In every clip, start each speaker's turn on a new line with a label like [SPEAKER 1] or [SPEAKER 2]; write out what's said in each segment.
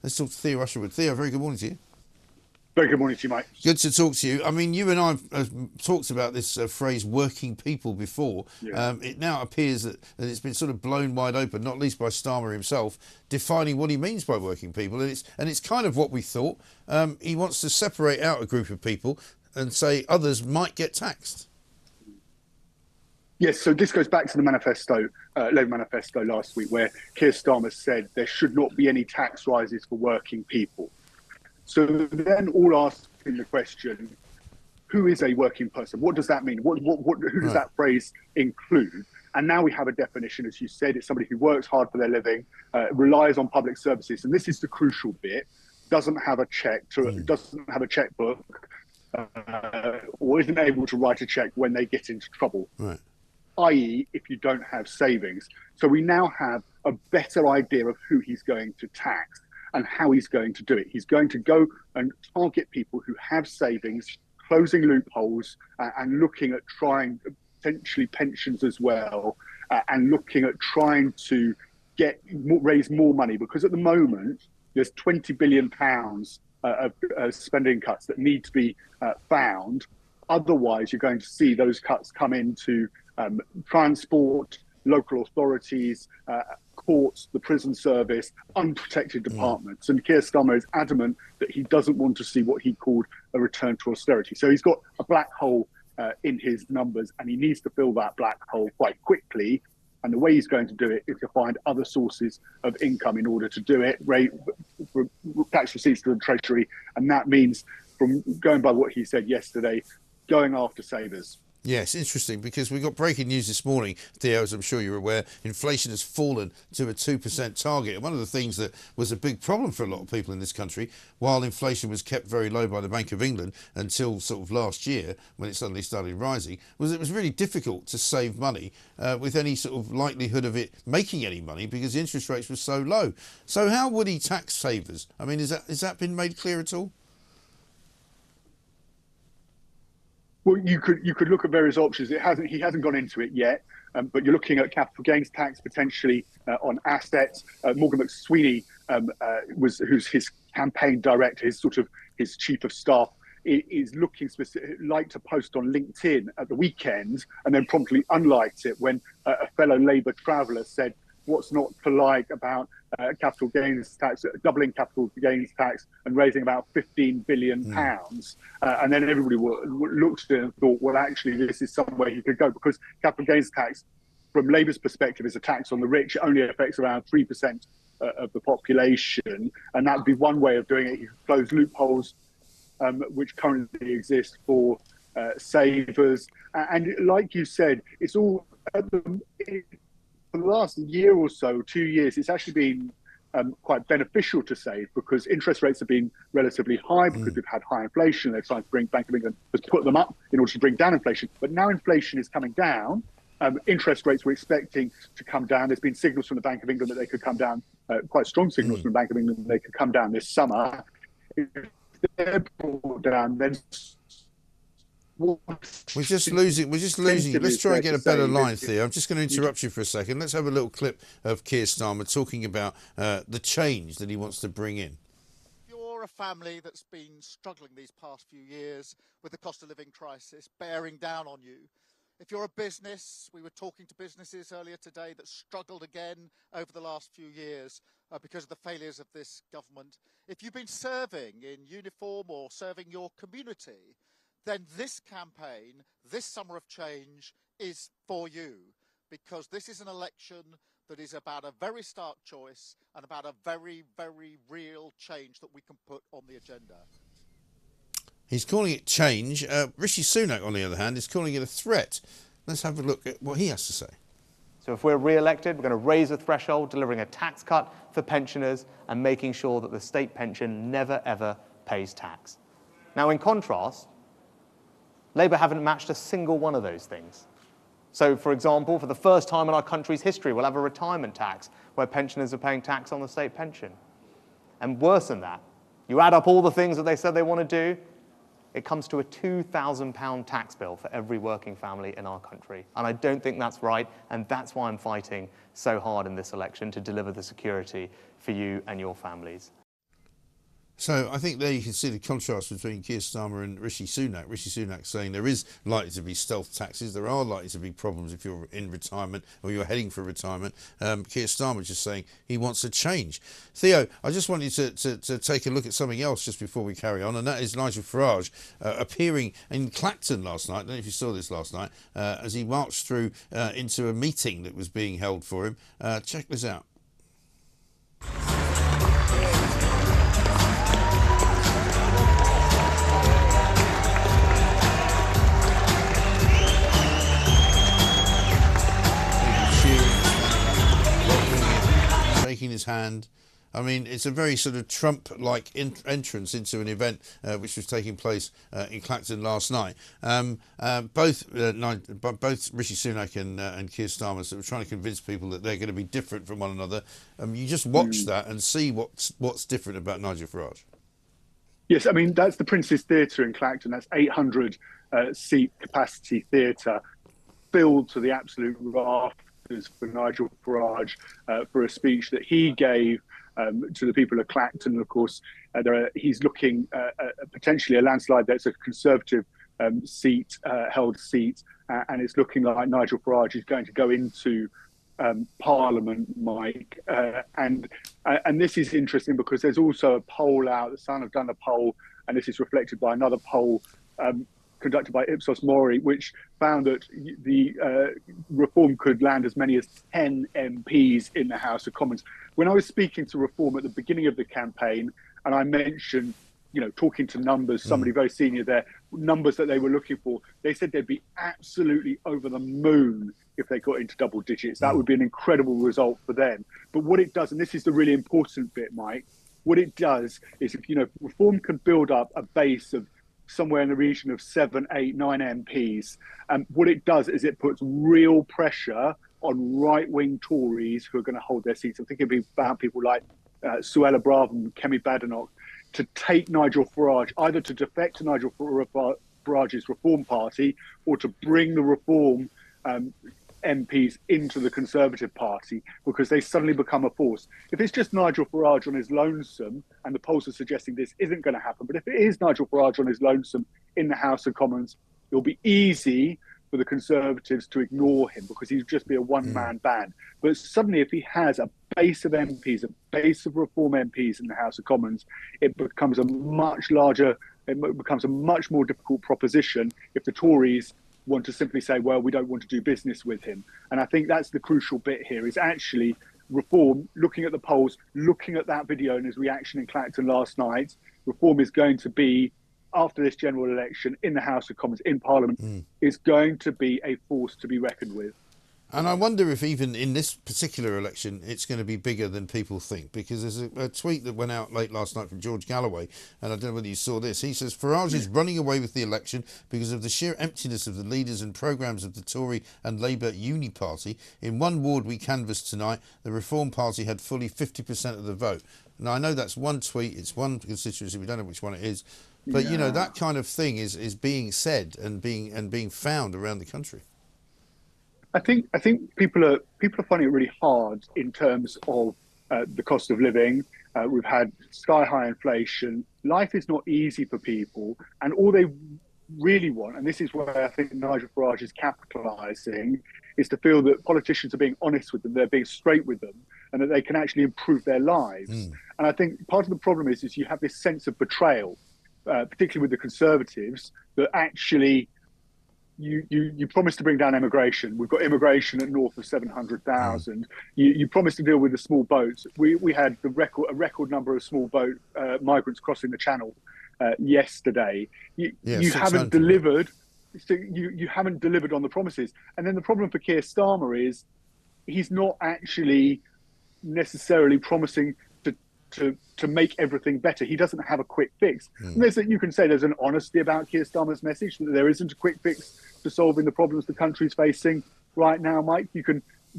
[SPEAKER 1] Let's talk to Theo Usherwood. Theo, very good morning to you.
[SPEAKER 2] Very good morning to you, Mike.
[SPEAKER 1] Good to talk to you. I mean, you and I have talked about this phrase "working people" before.
[SPEAKER 2] Yeah.
[SPEAKER 1] It now appears that it's been sort of blown wide open, not least by Starmer himself, defining what he means by working people, and it's kind of what we thought. He wants to separate out a group of people and say others might get taxed.
[SPEAKER 2] Yes, so this goes back to the manifesto, Labour manifesto last week, where Keir Starmer said there should not be any tax rises for working people. So then all asking the question, who is a working person? What does that mean? Who does that phrase include? And now we have a definition, as you said, it's somebody who works hard for their living, relies on public services. And this is the crucial bit, doesn't have a checkbook, or isn't able to write a check when they get into trouble.
[SPEAKER 1] Right.
[SPEAKER 2] I.e., if you don't have savings. So we now have a better idea of who he's going to tax and how he's going to do it. He's going to go and target people who have savings, closing loopholes, and looking at trying potentially pensions as well, and looking at trying to raise more money. Because at the moment, there's £20 billion of spending cuts that need to be found. Otherwise, you're going to see those cuts come into transport, local authorities, courts, the prison service, unprotected departments. And Keir Starmer is adamant that he doesn't want to see what he called a return to austerity. So he's got a black hole in his numbers, and he needs to fill that black hole quite quickly. And the way he's going to do it is to find other sources of income in order to do it, tax receipts to the Treasury. And that means, from going by what he said yesterday, going after savers.
[SPEAKER 1] Yes, interesting, because we got breaking news this morning, Theo, as I'm sure you're aware. Inflation has fallen to a 2% target. And one of the things that was a big problem for a lot of people in this country, while inflation was kept very low by the Bank of England until sort of last year, when it suddenly started rising, was it was really difficult to save money with any sort of likelihood of it making any money because the interest rates were so low. So how would he tax savers? I mean, has that been made clear at all?
[SPEAKER 2] Well, you could look at various options. He hasn't gone into it yet, but you're looking at capital gains tax potentially on assets. Morgan McSweeney, who's his campaign director, his chief of staff, is looking like to post on LinkedIn at the weekend and then promptly unliked it when a fellow Labour traveller said, "What's not to like about capital gains tax, doubling capital gains tax and raising about £15 billion?" And then everybody looked at it and thought, well, actually, this is somewhere he could go, because capital gains tax, from Labour's perspective, is a tax on the rich. It only affects around 3% of the population. And that would be one way of doing it. He could close loopholes which currently exist for savers. And like you said, it's all... for the last year or so, 2 years, it's actually been quite beneficial to save, because interest rates have been relatively high because we've had high inflation. They're trying to Bank of England has put them up in order to bring down inflation. But now inflation is coming down. Interest rates we're expecting to come down. There's been signals from the Bank of England that they could come down, quite strong signals from the Bank of England that they could come down this summer. If they're brought down, then...
[SPEAKER 1] We're just losing you. Let's try and get a better line, Theo. I'm just going to interrupt you for a second. Let's have a little clip of Keir Starmer talking about the change that he wants to bring in.
[SPEAKER 3] You're a family that's been struggling these past few years with the cost of living crisis bearing down on you. If you're a business, we were talking to businesses earlier today that struggled again over the last few years because of the failures of this government. If you've been serving in uniform or serving your community, then this campaign, this summer of change, is for you, because this is an election that is about a very stark choice and about a very, very real change that we can put on the agenda.
[SPEAKER 1] He's calling it change. Rishi Sunak, on the other hand, is calling it a threat. Let's have a look at what he has to say.
[SPEAKER 4] So if we're re-elected, we're going to raise the threshold, delivering a tax cut for pensioners and making sure that the state pension never, ever pays tax. Now, in contrast, Labour haven't matched a single one of those things. So, for example, for the first time in our country's history, we'll have a retirement tax where pensioners are paying tax on the state pension. And worse than that, you add up all the things that they said they want to do, it comes to a £2,000 tax bill for every working family in our country. And I don't think that's right, and that's why I'm fighting so hard in this election to deliver the security for you and your families.
[SPEAKER 1] So I think there you can see the contrast between Keir Starmer and Rishi Sunak. Rishi Sunak saying there is likely to be stealth taxes, there are likely to be problems if you're in retirement or you're heading for retirement. Keir Starmer just saying he wants a change. Theo, I just want you to take a look at something else just before we carry on, and that is Nigel Farage appearing in Clacton last night. I don't know if you saw this last night, as he marched through into a meeting that was being held for him. Check this out. Shaking his hand. I mean, it's a very sort of Trump-like entrance into an event which was taking place in Clacton last night. Both Rishi Sunak and Keir Starmer sort of trying to convince people that they're going to be different from one another. You just watch that and see what's different about Nigel Farage.
[SPEAKER 2] Yes, I mean, that's the Prince's Theatre in Clacton. That's 800 seat capacity theatre, filled to the absolute rafters for Nigel Farage for a speech that he gave to the people of Clacton. Of course, he's looking at potentially a landslide that's a Conservative held seat, and it's looking like Nigel Farage is going to go into Parliament, Mike. And this is interesting because there's also a poll out. The Sun have done a poll, and this is reflected by another poll conducted by Ipsos Mori, which found that the Reform could land as many as 10 MPs in the House of Commons. When I was speaking to Reform at the beginning of the campaign, and I mentioned, talking to numbers, somebody very senior there, numbers that they were looking for, they said they'd be absolutely over the moon if they got into double digits. That would be an incredible result for them. But what it does, and this is the really important bit, Mike, what it does is if Reform can build up a base of somewhere in the region of 7, 8, 9 MPs. What it does is it puts real pressure on right-wing Tories who are going to hold their seats. I'm thinking about people like Suella Braverman, Kemi Badenoch, to take Nigel Farage, either to defect to Nigel Farage's Reform Party or to bring the Reform MPs into the Conservative Party, because they suddenly become a force. If it's just Nigel Farage on his lonesome, and the polls are suggesting this isn't going to happen, but if it is Nigel Farage on his lonesome in the House of Commons, it'll be easy for the Conservatives to ignore him because he'd just be a one-man band. But suddenly, if he has a base of MPs, a base of Reform MPs in the House of Commons, it becomes a much larger, it becomes a much more difficult proposition if the Tories want to simply say, well, we don't want to do business with him. And I think that's the crucial bit here, is actually Reform, looking at the polls, looking at that video and his reaction in Clacton last night, Reform is going to be, after this general election in the House of Commons, in Parliament, is going to be a force to be reckoned with.
[SPEAKER 1] And I wonder if even in this particular election, it's going to be bigger than people think, because there's a tweet that went out late last night from George Galloway, and I don't know whether you saw this. He says, Farage is running away with the election because of the sheer emptiness of the leaders and programmes of the Tory and Labour Uni Party. In one ward we canvassed tonight, the Reform Party had fully 50% of the vote. Now, I know that's one tweet, it's one constituency, we don't know which one it is, but, that kind of thing is being said and being found around the country.
[SPEAKER 2] I think people are finding it really hard in terms of the cost of living. We've had sky high inflation. Life is not easy for people, and all they really want, and this is where I think Nigel Farage is capitalising, is to feel that politicians are being honest with them, they're being straight with them, and that they can actually improve their lives. And I think part of the problem is you have this sense of betrayal, particularly with the Conservatives, that actually you promised to bring down immigration. We've got immigration at north of 700,000. You promised to deal with the small boats. We had a record number of small boat migrants crossing the channel yesterday. You haven't delivered. So you haven't delivered on the promises. And then the problem for Keir Starmer is he's not actually necessarily promising to make everything better. He doesn't have a quick fix. And you can say there's an honesty about Keir Starmer's message, that there isn't a quick fix to solving the problems the country's facing right now, Mike.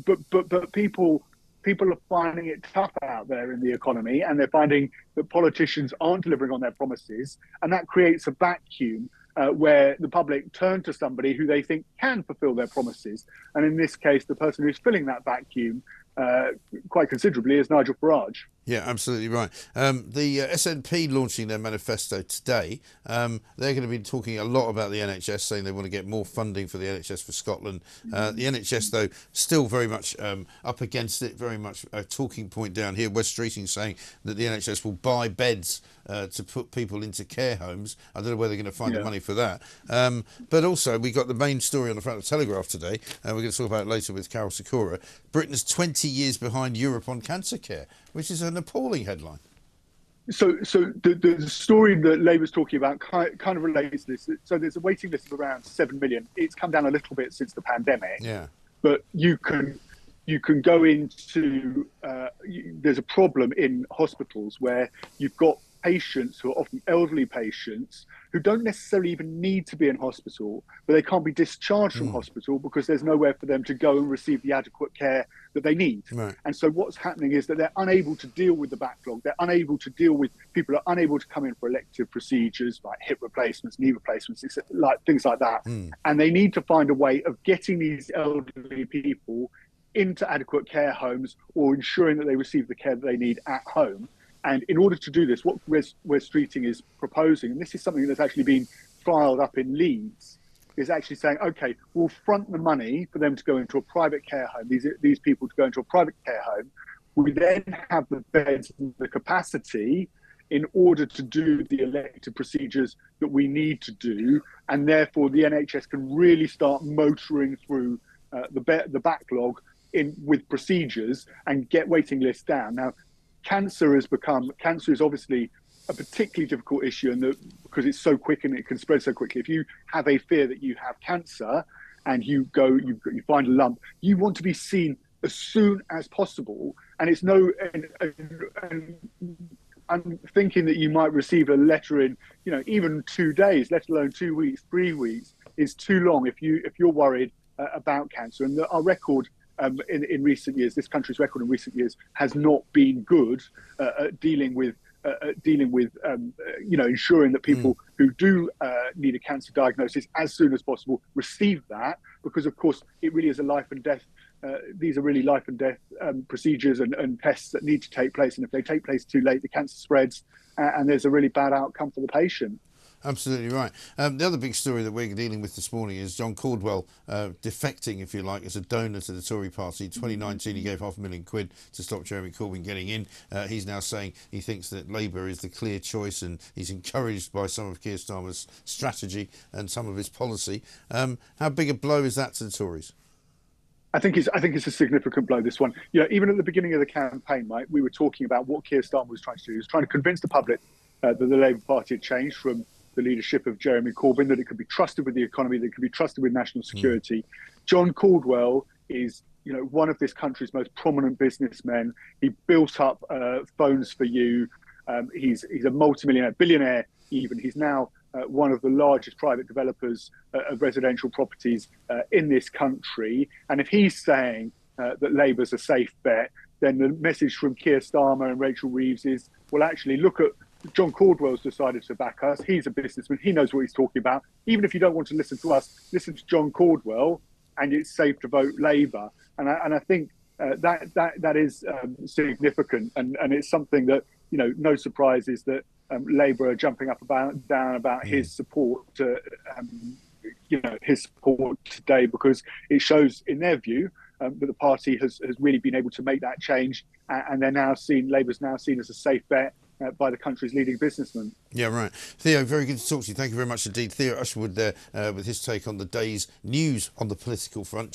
[SPEAKER 2] But people are finding it tough out there in the economy, and they're finding that politicians aren't delivering on their promises, and that creates a vacuum where the public turn to somebody who they think can fulfill their promises. And in this case, the person who's filling that vacuum quite considerably is Nigel Farage.
[SPEAKER 1] Yeah, absolutely right. The SNP launching their manifesto today. They're going to be talking a lot about the NHS, saying they want to get more funding for the NHS for Scotland. The NHS, though, still very much up against it, very much a talking point down here. West Streeting saying that the NHS will buy beds to put people into care homes. I don't know where they're going to find the money for that. But also, we got the main story on the front of the Telegraph today. We're going to talk about it later with Carol Sikora. Britain's 20 years behind Europe on cancer care, which is an appalling headline.
[SPEAKER 2] So the story that Labour's talking about kind of relates to this. So there's a waiting list of around 7 million. It's come down a little bit since the pandemic.
[SPEAKER 1] Yeah.
[SPEAKER 2] But you can go into there's a problem in hospitals where you've got patients who are often elderly patients who don't necessarily even need to be in hospital, but they can't be discharged from hospital because there's nowhere for them to go and receive the adequate care that they need.
[SPEAKER 1] Right.
[SPEAKER 2] And so what's happening is that they're unable to deal with the backlog. They're unable to deal with people are unable to come in for elective procedures like hip replacements, knee replacements, like things like that. And they need to find a way of getting these elderly people into adequate care homes or ensuring that they receive the care that they need at home. And in order to do this, what West Streeting is proposing, and this is something that's actually been filed up in Leeds, is actually saying, okay, we'll front the money for them to go into a private care home, these people to go into a private care home. We then have the beds and the capacity in order to do the elective procedures that we need to do. And therefore, the NHS can really start motoring through the backlog with procedures and get waiting lists down. Now, cancer is obviously a particularly difficult issue, and because it's so quick and it can spread so quickly. If you have a fear that you have cancer and you find a lump, you want to be seen as soon as possible. And it's and I'm thinking that you might receive a letter in, even 2 days, let alone 2 weeks, 3 weeks is too long if you're worried about cancer. And our record. In recent years, this country's record in recent years has not been good at dealing with ensuring that people who do need a cancer diagnosis as soon as possible receive that, because of course it really is a life and death. These are really life and death procedures and tests that need to take place, and if they take place too late, the cancer spreads, and there's a really bad outcome for the patient.
[SPEAKER 1] Absolutely right. The other big story that we're dealing with this morning is John Caldwell defecting, if you like, as a donor to the Tory party. In 2019, he gave £500,000 to stop Jeremy Corbyn getting in. He's now saying he thinks that Labour is the clear choice, and he's encouraged by some of Keir Starmer's strategy and some of his policy. How big a blow is that to the Tories?
[SPEAKER 2] I think it's a significant blow, this one. Even at the beginning of the campaign, Mike, we were talking about what Keir Starmer was trying to do. He was trying to convince the public that the Labour Party had changed from the leadership of Jeremy Corbyn, that it could be trusted with the economy, that it could be trusted with national security. John Caldwell is, one of this country's most prominent businessmen. He built up Phones for You. He's a multimillionaire, billionaire even. He's now one of the largest private developers of residential properties in this country. And if he's saying that Labour's a safe bet, then the message from Keir Starmer and Rachel Reeves is, well, actually, look at John Caldwell's decided to back us. He's a businessman. He knows what he's talking about. Even if you don't want to listen to us, listen to John Caldwell, and it's safe to vote Labour. And I think that is significant, and it's something that no surprise is that Labour are jumping up down about his support his support today, because it shows, in their view, that the party has really been able to make that change, and Labour's now seen as a safe bet by the country's leading businessmen.
[SPEAKER 1] Yeah, right. Theo, very good to talk to you. Thank you very much indeed. Theo Usherwood there with his take on the day's news on the political front.